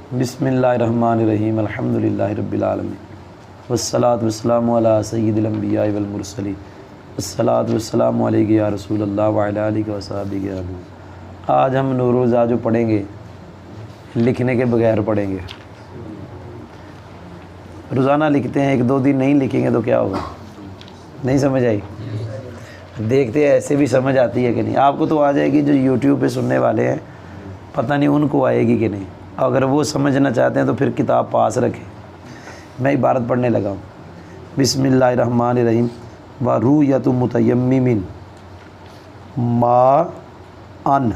बिस्मिल्लाहिर्रहमानिर्रहीम अल्हम्दुलिल्लाहि रब्बिल आलमीन वस्सलातु वस्सलामु अला सय्यिदिल अंबिया वल मुरसलीन वस्सलातु वस्सलामु अलैका या रसूलल्लाह व अला आलिहि व सहाबिहि अजमईन। आज हम नूरुज़ा जो पढ़ेंगे लिखने के बगैर पढ़ेंगे। रोज़ाना लिखते हैं, एक दो दिन नहीं लिखेंगे तो क्या होगा? नहीं समझ आई? देखते हैं ऐसे भी समझ आती है कि नहीं। आपको तो आ जाएगी, जो यूट्यूब पे सुनने वाले हैं पता नहीं उनको आएगी कि नहीं। अगर वो समझना चाहते हैं तो फिर किताब पास रखें। मैं इबारत पढ़ने लगा हूँ। बिस्मिल्लाहिर्रहमानिर्रहीम व रुयतु मुतयम्मिमिन मा अन,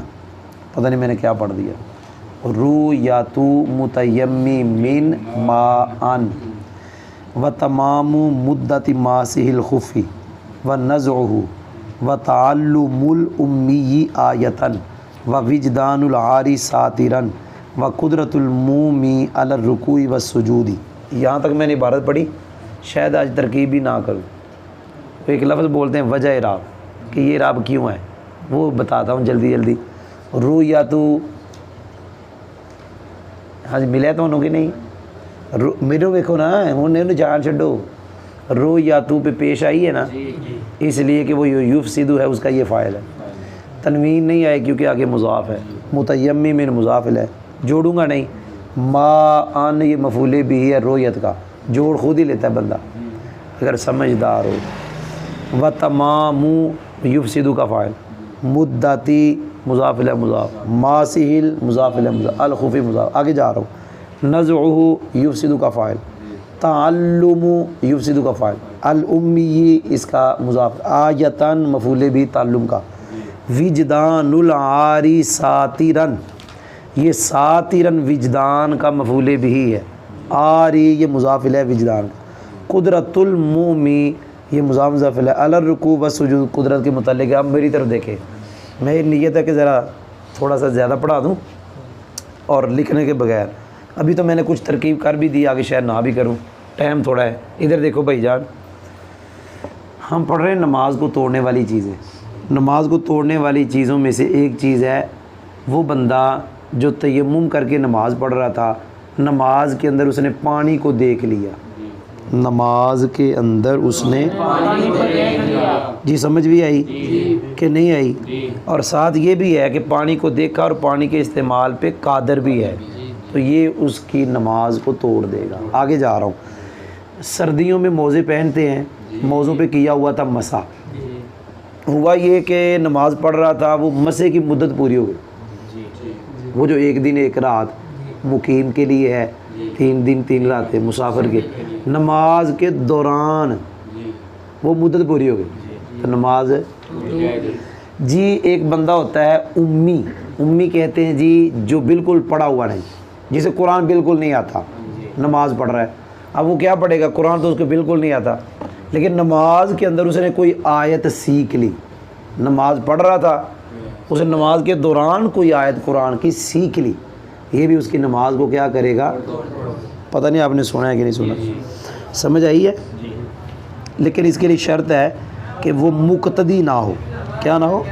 पता नहीं मैंने क्या पढ़ दिया। रुयतु मुतयम्मिमिन मा अन व तमामु मुद्दति मासिहिल खुफ़ी व नज़उहु व ताल्लुमुल उम्मी आयतन व विजदानुल आरी सातिरन व कुदरतुल मूमी अला रुकूई व सुजूदी। यहाँ तक मैंने इबारत पढ़ी, शायद आज तरकीब भी ना करूँ। तो एक लफ्ज़ बोलते हैं वजह राब, कि ये राब क्यों है, वो बताता हूँ जल्दी जल्दी। रुयतु, हाँ जी मिले तो उन्होंने नहीं, मेरे देखो ना, उन्हें जान छो। रुयतु पे पेश आई है ना, इसलिए कि वो युफ़सिदु है, उसका ये फ़ाइल है। तनवीन नहीं आए क्योंकि आगे मुज़ाफ़ है। मुतयम्मिमिन मुज़ाफ़िल है, जोड़ूंगा नहीं। मा अन ये मफ़ूले भी है रोयत का, जोड़ खुद ही लेता है बंदा अगर समझदार हो। व तमामु युफ़सिदु का फ़ाइल, मुद्दती मुज़ाफ़िल है मुज़ाफ़, मासिहिल मुज़ाफ़िल है मुज़ाफ़, अल खुफ़ी मुज़ाफ़। आगे जा रहा हूँ। नज़उहु युफ़सिदु का फ़ाइल, ताल्लुमु युफ़सिदु का फ़ाइल, अल उम्मी इसका मुज़ाफ़, आयतन मफ़ूले भी ताल्लुम का। विजदानुल आरी सातिरन, ये सातिरन विजदान का मफूले भी है। आरी ये मुज़ाफ़िल है विजदान का। कुदरतुल मूमी ये मुज़ाफ़िल है। अलर रुकू व सुजूद कुदरत के मुतालिक। अब मेरी तरफ देखें, मेरी नीयत है कि ज़रा थोड़ा सा ज़्यादा पढ़ा दूँ और लिखने के बगैर। अभी तो मैंने कुछ तरकीब कर भी दी, आगे शायद ना भी करूँ, टाइम थोड़ा है। इधर देखो भाईजान, हम पढ़ रहे हैं नमाज को तोड़ने वाली चीज़ें। नमाज को तोड़ने वाली चीज़ों में से एक चीज़ है वो बंदा जो तयम्मुम करके नमाज़ पढ़ रहा था, नमाज के अंदर उसने पानी को देख लिया। नमाज के अंदर उसने जी समझ भी आई कि नहीं आई? और साथ ये भी है कि पानी को देखा और पानी के इस्तेमाल पे कादर भी है, तो ये उसकी नमाज को तोड़ देगा। आगे जा रहा हूँ। सर्दियों में मोज़े पहनते हैं, मोज़ों पे किया हुआ था मसा। हुआ ये कि नमाज़ पढ़ रहा था, वो मसे की मुद्दत पूरी हो गई। वो जो एक दिन एक रात मुकीम के लिए है, 3 दिन 3 रातें मुसाफिर के, नमाज के दौरान वो मुद्दत पूरी हो गई तो नमाज जी। एक बंदा होता है उम्मी, उम्मी कहते हैं जी जो बिल्कुल पढ़ा हुआ नहीं, जिसे कुरान बिल्कुल नहीं आता, नमाज पढ़ रहा है। अब वो क्या पढ़ेगा? कुरान तो उसको बिल्कुल नहीं आता, लेकिन नमाज के अंदर उसने कोई आयत सीख ली। नमाज पढ़ रहा था, उसने नमाज के दौरान कोई आयत कुरान की सीख ली, ये भी उसकी नमाज को क्या करेगा? पता नहीं आपने सुना है कि नहीं सुना, समझ आई है? लेकिन इसके लिए शर्त है कि वो मुक़तदी ना हो। क्या ना हो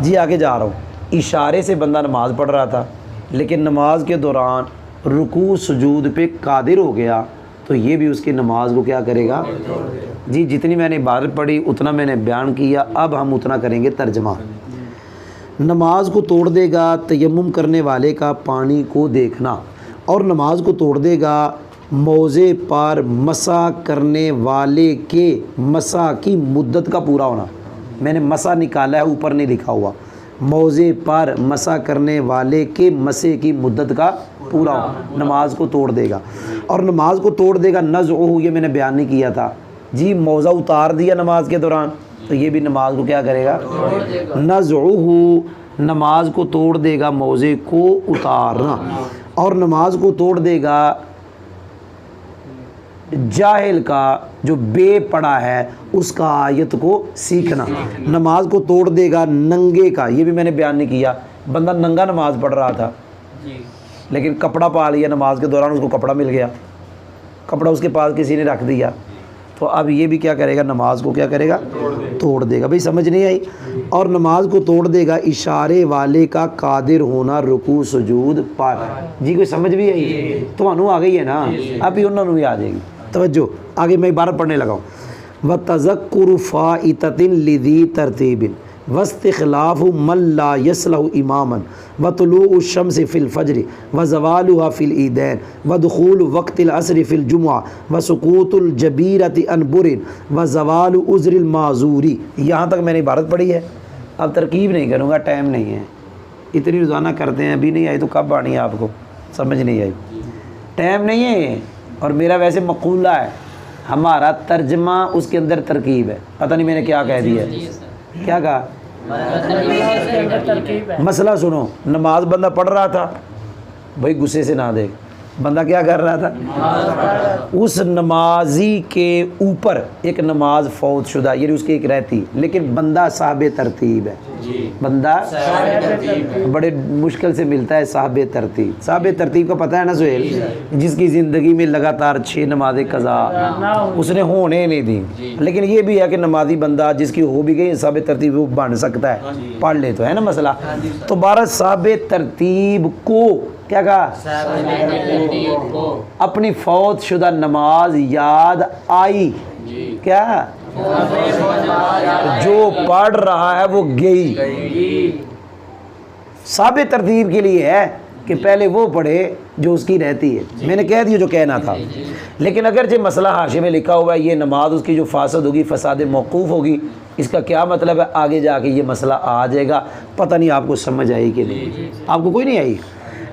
जी? आगे जा रहा हूँ। इशारे से बंदा नमाज पढ़ रहा था, लेकिन नमाज के दौरान रुकू सुजूद पे कादिर हो गया, तो ये भी उसकी नमाज को क्या करेगा जी? जितनी मैंने इबारत पढ़ी उतना मैंने बयान किया, अब हम उतना करेंगे तर्जमा। नमाज को तोड़ देगा तयम्मुम करने वाले का पानी को देखना, और नमाज को तोड़ देगा मौज़े पर मसा करने वाले के मसा की मुद्दत का पूरा होना। मैंने मसा निकाला है, ऊपर नहीं लिखा हुआ। मौज़े पर मसा करने वाले के मसे की मुद्दत का पूरा हो, नमाज को तोड़ देगा। और नमाज को तोड़ देगा नज़उहु, ये मैंने बयान नहीं किया था जी। मौज़ा उतार दिया नमाज के दौरान, तो ये भी नमाज को क्या करेगा? नज़उहु, नमाज को तोड़ देगा मौज़े को उतारना। और नमाज को तोड़ देगा जाहिल का, जो बेपड़ा है, उसका आयत को सीखना। नमाज को तोड़ देगा नंगे का, ये भी मैंने बयान नहीं किया। बंदा नंगा नमाज पढ़ रहा था, लेकिन कपड़ा पा लिया नमाज के दौरान, उसको कपड़ा मिल गया, कपड़ा उसके पास किसी ने रख दिया, तो अब ये भी क्या करेगा, नमाज को क्या करेगा, तोड़ देगा। भाई समझ नहीं आई। और नमाज को तोड़ देगा इशारे वाले का कादिर होना रुकू सुजूद पर। जी कोई समझ भी आई तो आ गई है ना, अभी उन्होंने भी आ जाएगी। तवज्जो, आगे मैं इबारत पढ़ने लगा हूँ। व तज़क्कुरु फ़ाइततिन लिज़ी तरतीबिन वस्तिख़लाफ़ु मन ला यसलहु इमामन व तुलूउ शम्स फ़िल फ़ज्र व ज़वालुहा फ़िल ईदैन व दुख़ूलु वक़्तिल अस्र फ़िल जुमुआ व सुक़ूतुल जबीरति अन बुरिन व ज़वालु उज़्रिल माज़ूरी। यहाँ तक मैंने इबारत पढ़ी है। अब तरकीब नहीं करूँगा, टाइम नहीं है। इतनी रोज़ाना करते हैं, अभी नहीं आई तो कब आनी है आपको, समझ नहीं आई, टाइम नहीं है। और मेरा वैसे मक़ूला है, हमारा तर्जमा उसके अंदर तरकीब है। पता नहीं मैंने क्या कह दिया, क्या कहा, मसला सुनो। नमाज बंदा पढ़ रहा था, भाई गुस्से से ना देख, बंदा क्या कर रहा था, उस नमाजी के ऊपर एक नमाज फौत शुदा, यानी उसकी एक रहती, लेकिन बंदा साहबे तरतीब है। बंदा बड़े मुश्किल से मिलता है साहबे तरतीब। साहबे तरतीब का पता है ना सुहेल, जिसकी ज़िंदगी में लगातार 6 नमाज़ें कज़ा उसने होने नहीं दी। लेकिन ये भी है कि नमाजी बंदा जिसकी हो भी गई साहबे तरतीब वो बन सकता है, पढ़ ले तो, है ना मसला। तो 12 साहबे तरतीब को क्या कहा, अपनी फौत शुदा नमाज याद आई, क्या जो पढ़ रहा है वो गई। साबे तरतीब के लिए है कि पहले वो पढ़े जो उसकी रहती है। मैंने कह दिया जो कहना था। लेकिन अगर जो मसला हाशिए में लिखा हुआ है ये नमाज उसकी जो फासद होगी फसाद मौकूफ़ होगी, इसका क्या मतलब है, आगे जाके ये मसला आ जाएगा। पता नहीं आपको समझ आई कि नहीं, आपको कोई नहीं आई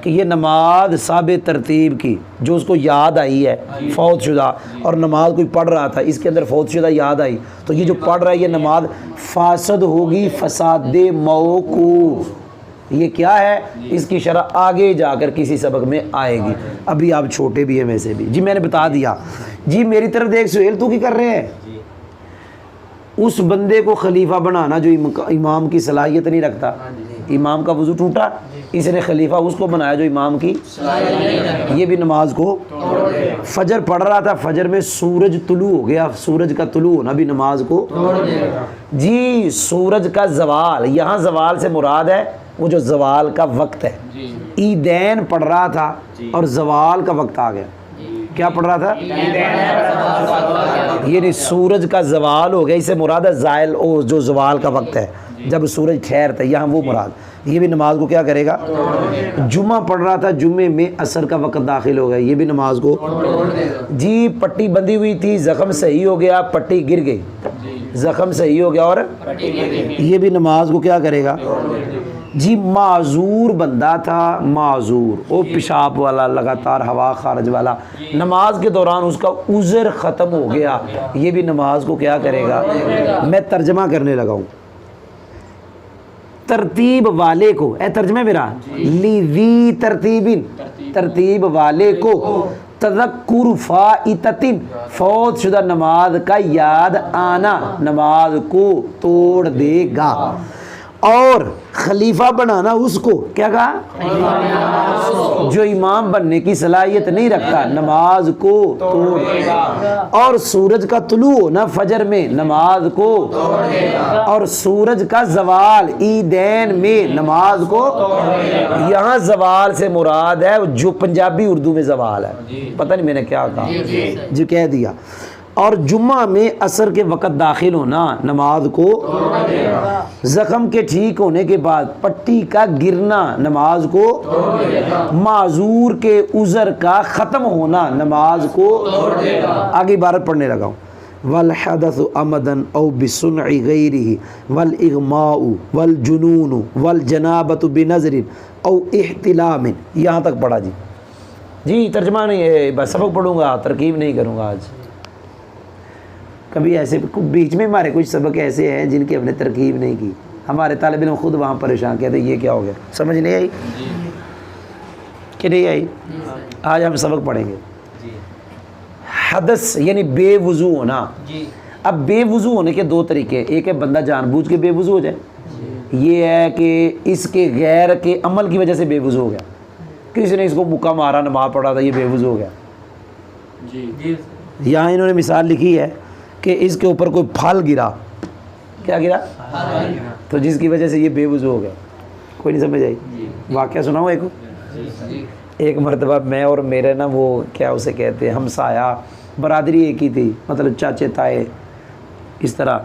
कि ये नमाज साबे तरतीब की जो उसको याद आई है फौत शुदा, और नमाज कोई पढ़ रहा था इसके अंदर फौत शुदा याद आई, तो ये जो पढ़ रहा है ये नमाज फासद होगी फसाद मौकूफ़। ये क्या है, इसकी शरह आगे जाकर किसी सबक में आएगी। अभी आप छोटे भी हैं वैसे भी। जी मैंने बता दिया। जी मेरी तरफ देख सुहेल, तू क्या कर रहे हैं, उस बंदे को खलीफा बनाना जो इमाम की सलाहियत नहीं रखता। इमाम का वज़ू टूटा, इसने खलीफा उसको बनाया जो इमाम की, ये भी नमाज को। फजर पढ़ रहा था, फजर में सूरज तुलू हो गया, सूरज का तुलू होना भी नमाज को। जी सूरज का जवाल, यहाँ जवाल से मुराद है वो जो जवाल का वक्त है। ईदैन पढ़ रहा था और जवाल का वक्त आ गया। क्या पढ़ रहा था, ये नहीं, सूरज का जवाल हो गया, इससे मुराद है ज़ायल, ओ जो जवाल का वक्त है जब सूरज ठहरता है, यहाँ वो मुराद। ये भी नमाज को क्या करेगा। जुम्मा पढ़ रहा था, जुम्मे में असर का वक्त दाखिल हो गया, ये भी नमाज को। जी पट्टी बंधी हुई थी, ज़ख़म सही हो गया, पट्टी गिर गई, ज़ख़म सही हो गया और ये भी नमाज को क्या करेगा। जी माजूर बंदा था, माजूर वो पेशाब वाला, लगातार हवा खारज वाला, नमाज के दौरान उसका उज़र ख़त्म हो गया, ये भी नमाज को क्या करेगा। मैं तर्जमा करने लगा हूँ। तरतीब वाले को, ए तर्जमे मेरा, लिज़ी तरतीबिन, तरतीब वाले को, तज़क्कुरु फ़ाइततिन, फौत शुदा नमाज का याद आना नमाज को तोड़ देगा। और खलीफा बनाना उसको, क्या कहा, जो इमाम बनने की सलाहियत नहीं रखता, नमाज को तोड़ देगा। और सूरज का तुलू होना फजर में, नमाज को और सूरज का जवाल ईदैन में, नमाज को। यहाँ जवाल से मुराद है जो पंजाबी उर्दू में जवाल है, पता नहीं मैंने क्या कहा, जो कह दिया। और जुम्मा में असर के वक़्त दाखिल होना नमाज को। ज़ख़म के ठीक होने के बाद पट्टी का गिरना नमाज को। माजूर के उज़र का ख़त्म होना नमाज को। आगे इबारत पढ़ने लगा हूँ। वल हदसु अमदन औ बिसुन्इ गैरिही वल इग़माउ वल जुनून वल जनाबतु बिनज़रिन औ इह्तिलामिन। यहाँ तक पढ़ा जी। जी तर्जमा नहीं है, बस सबक पढ़ूँगा, तरकीब नहीं करूँगा आज। कभी ऐसे बीच में हमारे कुछ सबक ऐसे हैं जिनकी हमने तरकीब नहीं की, हमारे तालिब इल्म खुद वहाँ परेशान, कहते ये क्या हो गया, समझ नहीं आई कि नहीं आई। आज हम सबक पढ़ेंगे। हदस यानी बेवुज़ू होना। अब बेवुज़ू होने के 2 तरीके, एक है बंदा जानबूझ के बेवुज़ू हो जाए, ये है कि इसके गैर के अमल की वजह से बेवुज़ू हो गया, किसी ने इसको मुक्का मारा, नमाज़ पढ़ा था, ये बेवुज़ू हो गया। यहाँ इन्होंने मिसाल लिखी है कि इसके ऊपर कोई फल गिरा, क्या गिरा, तो जिसकी वजह से ये बेवजू हो गया। कोई नहीं समझ आई? वाक़या सुनाऊँ एक मरतबा मैं और मेरे ना वो क्या उसे कहते हैं हमसाया, बरादरी एक ही थी, मतलब चाचे ताए इस तरह,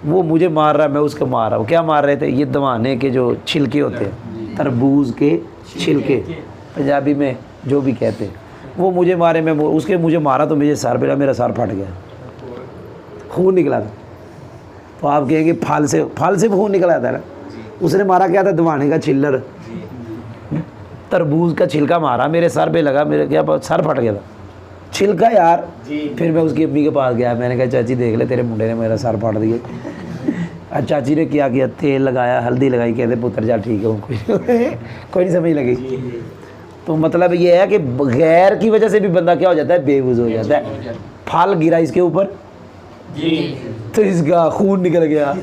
वो मुझे मार रहा है, मैं उसको मार रहा हूँ। क्या मार रहे थे? ये दवाने के जो छिलके होते हैं, तरबूज के छिलके, पंजाबी में जो भी कहते हैं, वो मुझे मारे, मैं उसके मुझे मारा तो मुझे सर पे, मेरा सर फट गया, खून निकला था। तो आप कहेंगे फल से खून निकला था ना। उसने मारा क्या था? दवाने का छिल्लर, तरबूज का छिलका मारा, मेरे सर पे लगा, मेरे क्या सर फट गया था, छिलका यार। फिर मैं उसकी अम्मी के पास गया, मैंने कहा चाची देख ले तेरे मुंडे ने मेरा सर फाड़ दिया। चाची ने क्या किया, तेल लगाया, हल्दी लगाई, कहते पुत्र जा ठीक है, कोई नहीं समझ लगी। तो मतलब ये है कि गैर की वजह से भी बंदा क्या हो जाता है, बेवजू हो जाता है। फल गिरा इसके ऊपर तो इसका खून निकल गया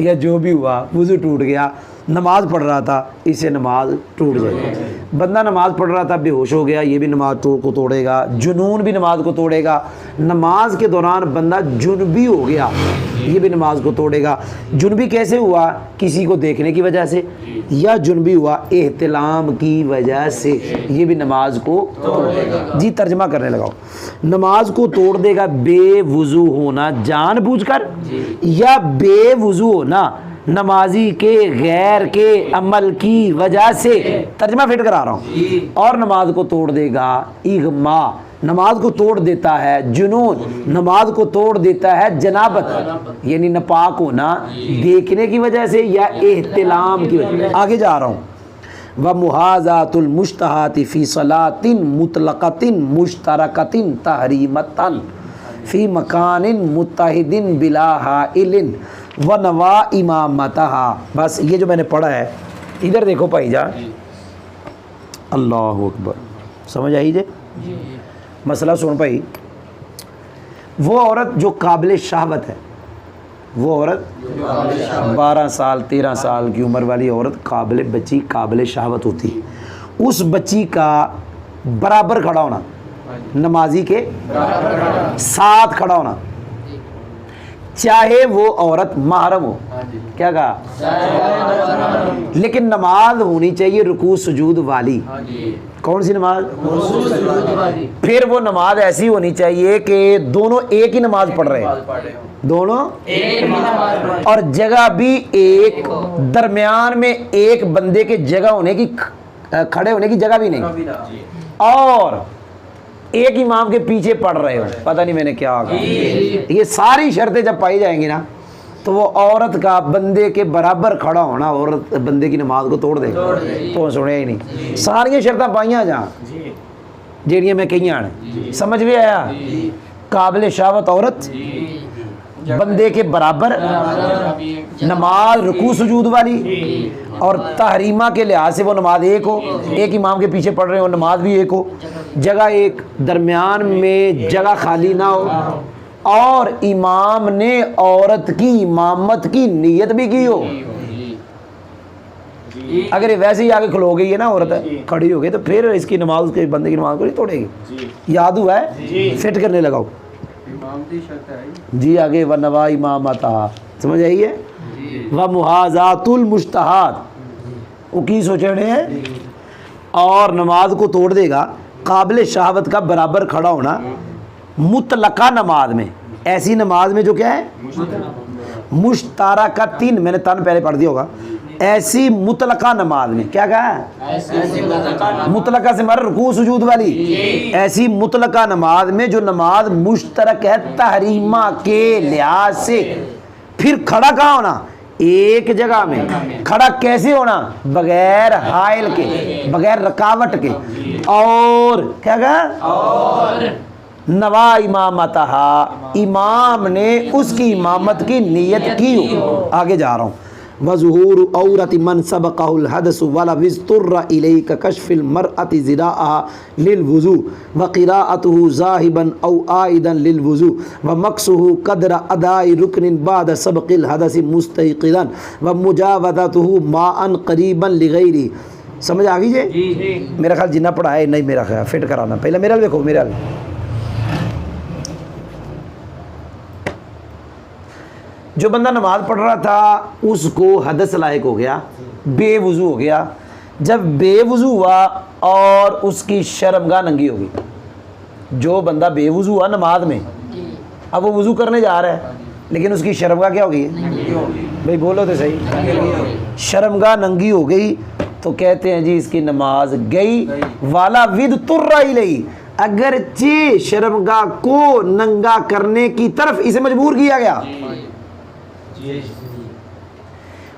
या जो भी हुआ, वुज़ू टूट गया। नमाज पढ़ रहा था, इससे नमाज टूट जाएगी। बंदा नमाज पढ़ रहा था, बेहोश हो गया, ये भी नमाज को तोड़ेगा। जुनून भी नमाज को तोड़ेगा। नमाज के दौरान बंदा जुनबी हो गया, ये भी नमाज को तोड़ेगा। जुनबी कैसे हुआ? किसी को देखने की वजह से, या जुनबी हुआ एहतिलाम की वजह से, ये भी नमाज को तोड़ेगा। जी तर्जमा करने लगाओ। नमाज को तोड़ देगा बेवुज़ू होना जानबूझकर, या बेवुज़ू होना नमाजी के गैर के अमल की वजह से। तर्जमा फिट करा रहा हूँ। और नमाज को तोड़ देगा इग़मा, नमाज को तोड़ देता है जुनून, नमाज को तोड़ देता है जनाबत, यानी नापाक होना देखने की वजह से या एहतिलाम की वजह से। आगे जा रहा हूँ। व मुहाज़ातुल मुश्तहाति फ़ी सलातिन मुतलक़तिन मुश्तरकतिन तहरीमतन फ़ी मकानिन मुत्तहिदिन बिला हाइलिन व नवा इमामतहा। बस ये जो मैंने पढ़ा है, इधर देखो भाईजान, अल्लाह अकबर, समझ आई जे? मसला सुन भाई। वो औरत जो काबिल शहावत है, वो औरत 12 साल 13 साल की उम्र वाली औरत, काबिल बच्ची, काबिल शहावत होती है। उस बच्ची का बराबर खड़ा होना, नमाजी के साथ खड़ा होना, चाहे वो औरत महरम हो। क्या कहा? लेकिन नमाज होनी चाहिए रुकू सुजूद वाली। कौन सी नमाज? फिर वो नमाज ऐसी होनी चाहिए कि दोनों एक ही नमाज पढ़ रहे हैं, दोनों एक नमाज, और जगह भी एक, दरमियान में एक बंदे के जगह होने की, खड़े होने की जगह भी नहीं, और एक इमाम के पीछे पढ़ रहे हो। पता नहीं मैंने क्या कहा। ये सारी शर्तें जब पाई जाएंगी ना, तो वो औरत का बंदे के बराबर खड़ा होना औरत बंदे की नमाज को तोड़ देगा। तो सुने ही नहीं, सारियां शर्तें पाइया जहाँ जेड़ियां मैं कही ने, समझ में आया? काबिल शहावत औरत, बंदे के बराबर नमाज रुकू सुजूद वाली, और तहरीमा के लिहाज से वो नमाज एक हो, एक इमाम के पीछे पढ़ रहे हो, नमाज भी एक हो, जगह एक, दरमियान में जगह खाली ना हो, और इमाम ने औरत की इमामत की नियत भी की हो। अगर ये वैसे ही आगे खलो गई है ना, औरत खड़ी हो गई, तो फिर इसकी नमाज, उसके बंदे की नमाज को नहीं तोड़ेगी। याद हुआ है? फिट करने लगाओ जी। आगे व नवा इमामतहा, समझ आई है? व मुहाज़ातुल मुश्तहात, वो की सोच रहे हैं, और नमाज को तोड़ देगा काबिल शहावत का बराबर खड़ा होना मुतलका नमाज में, ऐसी नमाज में जो क्या है, मुश्तारका तीन, मैंने तन पहले पढ़ दिया होगा, ऐसी मुतलका नमाज में। क्या कहा? मुतलका से मारा रुकू सुजूद वाली, ऐसी मुतलका नमाज में जो नमाज मुश्तरक है तहरीमा के लिहाज से। फिर खड़ा कहाँ होना? एक जगह में। खड़ा कैसे होना? बगैर हाइल के, बगैर रकावट के। और क्या कहा? और नवा इमामतहा, इमाम ने उसकी इमामत की नियत की हो। आगे जा रहा हूँ। वज़ुहूर औरत मन सबक़हुल हदस वला विस्तुर्र इलैका कश्फिल मरअति ज़िराअहा लिल वुज़ू व क़िराअतुहु ज़ाहिबन औ आइदन लिल वुज़ू व मक़्सुहु क़द्र अदाई रुकनिन बाद सबक़िल हदस मुस्तयक़िज़न व मुजावज़तुहु माअन क़रीबन लिग़ैरि। समझ आ गई जे? मेरा ख्याल जिन्ना पढ़ा है नहीं, मेरा ख्याल फिट कराना। पहले मेरा देखो, मेरा जो बंदा नमाज पढ़ रहा था उसको हदस लायक हो गया, बेवुज़ू हो गया। जब बेवुज़ू हुआ और उसकी शर्मगाह नंगी होगी, जो बंदा बेवुज़ू हुआ नमाज में, अब वो वुज़ू करने जा रहा है लेकिन उसकी शर्मगाह क्या हो गई? भाई बोलो तो सही, शर्मगाह नंगी हो गई तो कहते हैं जी इसकी नमाज गई। वाला विद तुर्रा इलैहि, अगरचे शर्मगाह को नंगा करने की तरफ इसे मजबूर किया गया।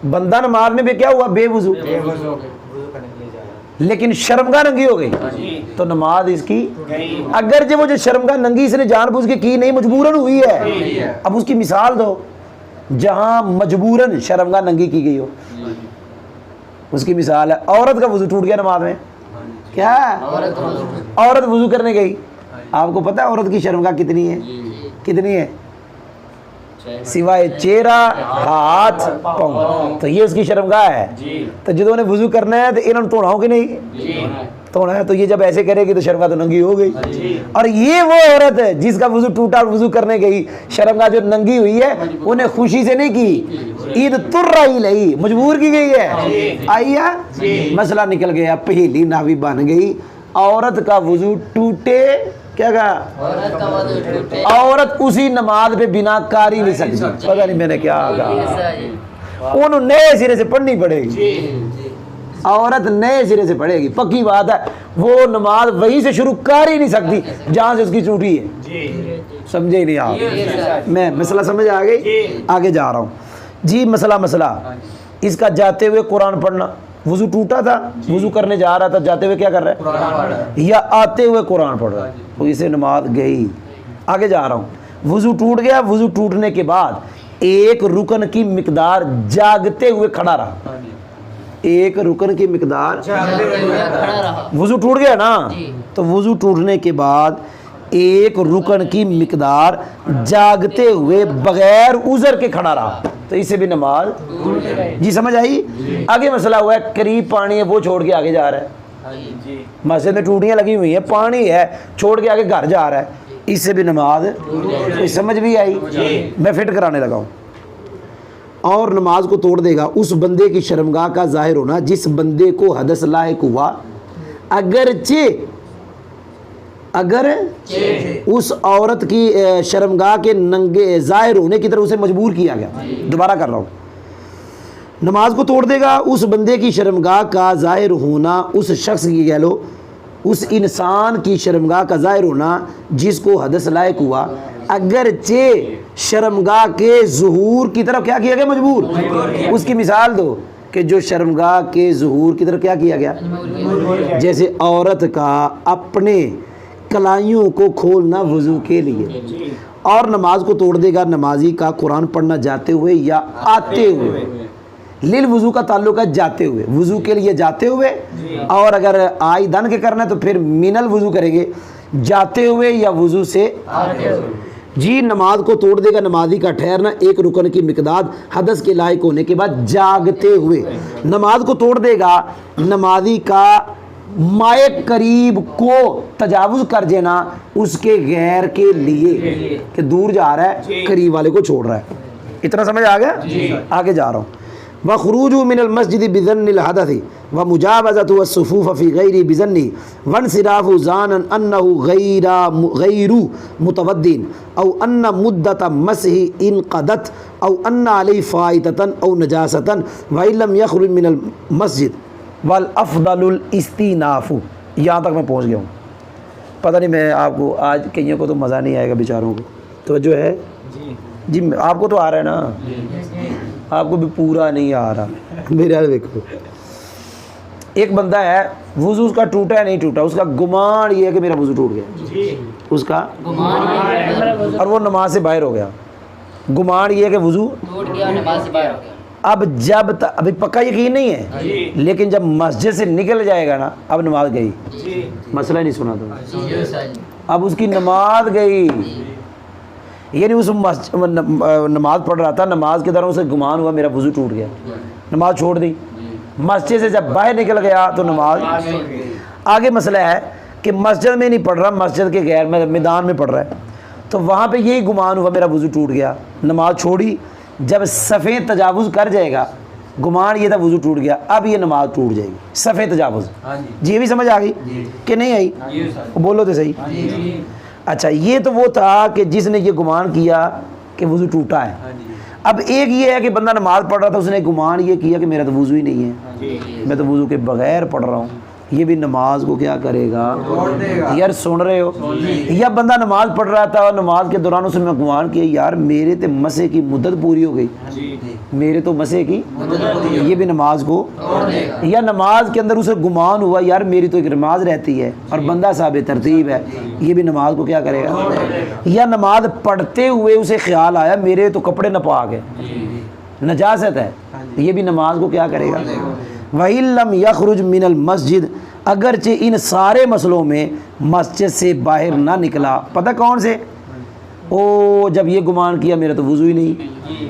बंदा नमाज में भी क्या हुआ? बेवुज़ू, लेकिन शर्मगाह नंगी हो गई तो नमाज इसकी, अगर जब वो जो शर्मगाह नंगी इसने जानबूझ के की नहीं, मजबूरन हुई है। अब उसकी मिसाल दो जहां मजबूरन शर्मगाह नंगी की गई हो, उसकी मिसाल है औरत का वुज़ू टूट गया नमाज में। क्या? औरत वुज़ू करने गई, आपको पता है औरत की शर्मगाह कितनी है? कितनी है? सिवाय चेहरा, हाथ, पाँव, तो ये उसकी शर्मगाह है। तो जिन्होंने वुज़ू करना है तो इन्होंने तोड़ा हो कि नहीं? तोड़ा है, तो ये जब ऐसे करेगी तो शर्मगाह तो नंगी हो गई। और ये वो औरत है जिसका वुज़ू टूटा, वुज़ू करने गई, शर्मगाह जो नंगी हुई है उन्हें खुशी से नहीं की, ईद तुर्रा इलैहि, मजबूर की गई है। आइया मसला निकल गया, पहेली नावी बन गई। औरत का वुज़ू टूटे, क्या कहा? औरत उसी नमाज पे बिना कर ही नहीं सकती। पता नहीं मैंने क्या कहा, उन्होंने नए सिरे से पढ़नी पड़ेगी, औरत नए सिरे से पढ़ेगी, पक्की बात है। वो नमाज वहीं से शुरू कर ही नहीं सकती जहां से उसकी टूटी है। समझे ही नहीं आप? मैं मसला समझ आ गई, आगे जा रहा हूँ जी। मसला इसका जाते हुए कुरान पढ़ना, वुज़ू टूटा था, वुज़ू करने जा रहा था, जाते हुए क्या कर रहा है? या आते हुए कुरान पढ़ रहा है, तो इसे नमाज गई। आगे जा रहा हूँ, वुज़ू टूट गया, वुज़ू टूटने के बाद एक रुकन की मिकदार जागते हुए खड़ा रहा। एक रुकन की मिकदार, वुज़ू टूट गया ना, तो वुज़ू टूटने के बाद एक रुकन की मिकदार जागते हुए बगैर उज़र के खड़ा रहा, तो इसे भी नमाज जी। समझ आई? आगे मसला हुआ है, करीब पानी है वो छोड़ के आगे जा रहा है, मस्जिद में टूटियाँ लगी हुई है, पानी है, छोड़ के आगे घर जा रहा है, इससे भी नमाज। समझ भी आई? मैं फिट कराने लगा हूँ। और नमाज को तोड़ देगा उस बंदे की शर्मगाह का जाहिर होना जिस बंदे को हदस लायक हुआ, अगर उस औरत की शर्मगाह के नंगे जाहिर होने की तरफ उसे मजबूर किया गया। दोबारा कर रहा हूँ, नमाज को तोड़ देगा उस बंदे की शर्मगाह का जाहिर होना, उस शख्स की कह लो, उस इंसान की शर्मगाह का जाहिर होना जिसको हदस लायक हुआ, अगरचे शर्मगाह के ज़ुहूर की तरफ क्या किया गया? मजबूर। उसकी मिसाल दो कि जो शर्मगाह के ज़ुहूर की तरफ क्या किया गया? जैसे औरत का अपने कलाइयों को खोलना वुज़ू के लिए। और नमाज को तोड़ देगा नमाजी का कुरान पढ़ना जाते हुए या आते हुए। लिल वुज़ू का ताल्लुक है जाते हुए, वुज़ू के लिए जाते हुए, और अगर आई दन के करना है तो फिर मिनल वुज़ू करेंगे, जाते हुए या वुज़ू से आते हुए जी। नमाज को तोड़ देगा नमाजी का ठहरना एक रुकन की मिकदार हदस के लायक होने के बाद जागते हुए। नमाज को तोड़ देगा नमाजी का माए करीब को तजावुज़ कर देना उसके गैर के लिए, कि दूर जा रहा है करीब वाले को छोड़ रहा है। इतना समझ आ गया? आगे जा रहा हूँ। व खुरूजु मिनल मस्जिद बिज़न्निल हदसी व मुजावज़तु वस्सुफ़ूफ़ फ़ी गैरि बिज़न्नी वन्सिराफ़ु ज़ानन अन्नहु गैरु मुतवद्दिन औ अन्न मुद्दत मसही इनक़दत औ अन्न अलैहि फ़ाइततन औ नजासतन व इल्लम यख़रुज मिनल मस्जिद वल अफ़दलुल इस्तिनाफ़ु। यहाँ तक मैं पहुँच गया हूँ। पता नहीं, मैं आपको आज कईयों को तो मज़ा नहीं आएगा बेचारों को, तो जो है जी आपको तो आ रहा है ना, आपको भी पूरा नहीं आ रहा। मेरे यार देखो, एक बंदा है वुज़ू उसका टूटा है नहीं टूटा, उसका गुमान ये है कि मेरा वुज़ू टूट गया, उसका गुमान, और वो नमाज से बाहर हो गया। गुमान ये है कि वुज़ू टूट गया, नमाज से बाहर हो गया। अब जब तक अभी पक्का यकीन नहीं है, लेकिन जब मस्जिद से निकल जाएगा ना, अब नमाज गई। मसला नहीं सुना तो अब उसकी नमाज गई, यानी उस नमाज पढ़ रहा था, नमाज के दौरान उसे गुमान हुआ मेरा वुज़ू टूट गया, नमाज छोड़ दी। मस्जिद से जब बाहर निकल गया तो नमाज। आगे मसला है कि मस्जिद में नहीं पढ़ रहा, मस्जिद के गैर में मैदान में पढ़ रहा है, तो वहाँ पे यही गुमान हुआ मेरा वुज़ू टूट गया, नमाज छोड़ी, जब सफ़ेद तजावुज़ कर जाएगा, गुमान ये था वज़ू टूट गया, अब ये नमाज टूट जाएगी। सफ़ेद तजावुज़ जी, ये भी समझ आ गई कि नहीं आई? बोलो तो सही। अच्छा, ये तो वो था कि जिसने ये गुमान किया कि वज़ू टूटा है। अब एक ये है कि बंदा नमाज पढ़ रहा था, उसने गुमान ये किया कि मेरा तो वज़ू ही नहीं है, मैं तो वज़ू के बगैर पढ़ रहा हूँ। ये भी नमाज को क्या करेगा? यार सुन रहे हो? या बंदा नमाज पढ़ रहा था और नमाज के दौरान उसने गुमान किया यार मेरे तो मसे की मुद्दत पूरी हो गई, मेरे तो मसे की, ये भी नमाज को। या नमाज के अंदर उसे गुमान हुआ यार मेरी तो एक नमाज रहती है और बंदा साहब तरतीब है, ये भी नमाज को क्या करेगा? या नमाज पढ़ते हुए उसे ख्याल आया मेरे तो कपड़े नापाक है, नजासत है, ये भी नमाज को क्या करेगा? वहिल्लम यखरुज मिनल मस्जिद, अगरचे इन सारे मसलों में मस्जिद से बाहर ना निकला। पता कौन से? ओ जब ये गुमान किया मेरा तो वज़ू ही नहीं,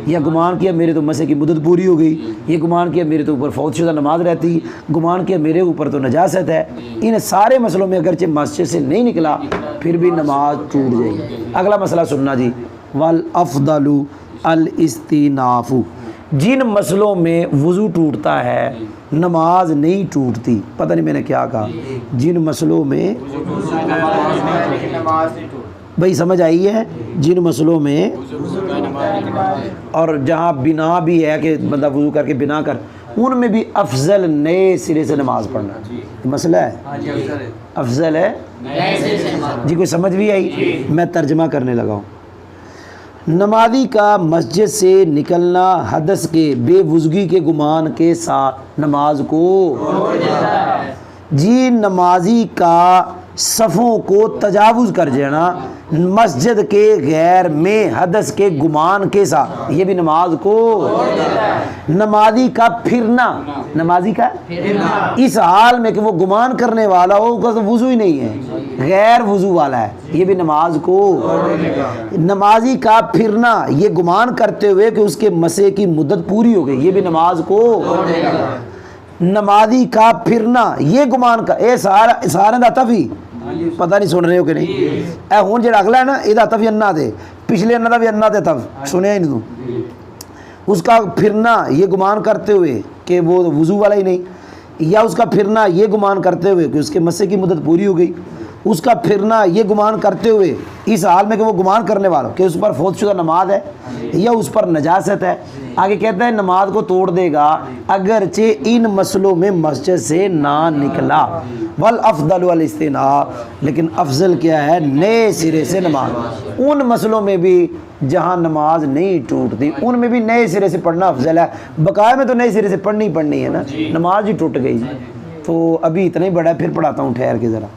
या गुमान किया मेरे तो मसे की मुद्दत पूरी हो गई, ये गुमान किया मेरे तो ऊपर फौतशुदा नमाज रहती, गुमान किया मेरे ऊपर तो नजासत है। इन सारे मसलों में अगरचे मस्जिद से नहीं निकला फिर भी नमाज टूट जाएगी। अगला मसला सुनना जी, वल अफ़दलु अल इस्तिनाफु, जिन मसलों में वज़ू टूटता है नमाज नहीं टूटती। पता नहीं मैंने क्या कहा? जिन मसलों में, भाई समझ आई है? जिन मसलों में, और जहाँ बिना भी है कि बंदा वज़ू करके बिना कर, उनमें भी अफजल नए सिरे से नमाज पढ़ना मसला है, अफजल है जी। कोई समझ भी आई? मैं तर्जमा करने लगा हूँ। नमाजी का मस्जिद से निकलना हदस के बेवुज़गी के गुमान के साथ नमाज को जी, नमाजी का सफ़ों को तजावुज़ कर जाना मस्जिद के गैर में हदस के गुमान के साथ, ये भी नमाज को। नमाजी का फिरना, नमाजी का इस हाल में कि वो गुमान करने वाला हो, उसका तो वज़ू ही नहीं है, गैर वज़ू वाला है, ये भी नमाज को। नमाजी का फिरना ये गुमान करते हुए कि उसके मसे की मुद्दत पूरी हो गई, ये भी नमाज को। नमाजी का फिरना ये गुमान का, ये सारे दा तफी, पता नहीं सुन रहे हो कि नहीं? ए हुण जेड़ा अगला है ना, इहदा तफी अन्ना दे, पिछले अन्ना दा भी अन्ना दे तफ, सुनिया ही नहीं तू? उसका फिरना ये गुमान करते हुए कि वो वज़ू वाला ही नहीं, या उसका फिरना ये गुमान करते हुए कि उसके मसे की मुद्दत पूरी हो गई, उसका फिरना ये गुमान करते हुए इस हाल में कि वो गुमान करने वाला कि उस पर फौतशुदा नमाज है या उस पर नजासत है। आगे कहता है नमाज को तोड़ देगा अगरचे इन मसलों में मस्जिद से ना निकला। वल अफदल वल इस्तिना, लेकिन अफजल क्या है? नए सिरे से नमाज। उन मसलों में भी जहाँ नमाज नहीं टूटती उनमें भी नए सिरे से पढ़ना अफजल है। बकाया में तो नए सिरे से पढ़नी है ना, नमाज ही टूट गई। तो अभी इतना ही बड़ा है, फिर पढ़ाता हूँ ठहर के ज़रा।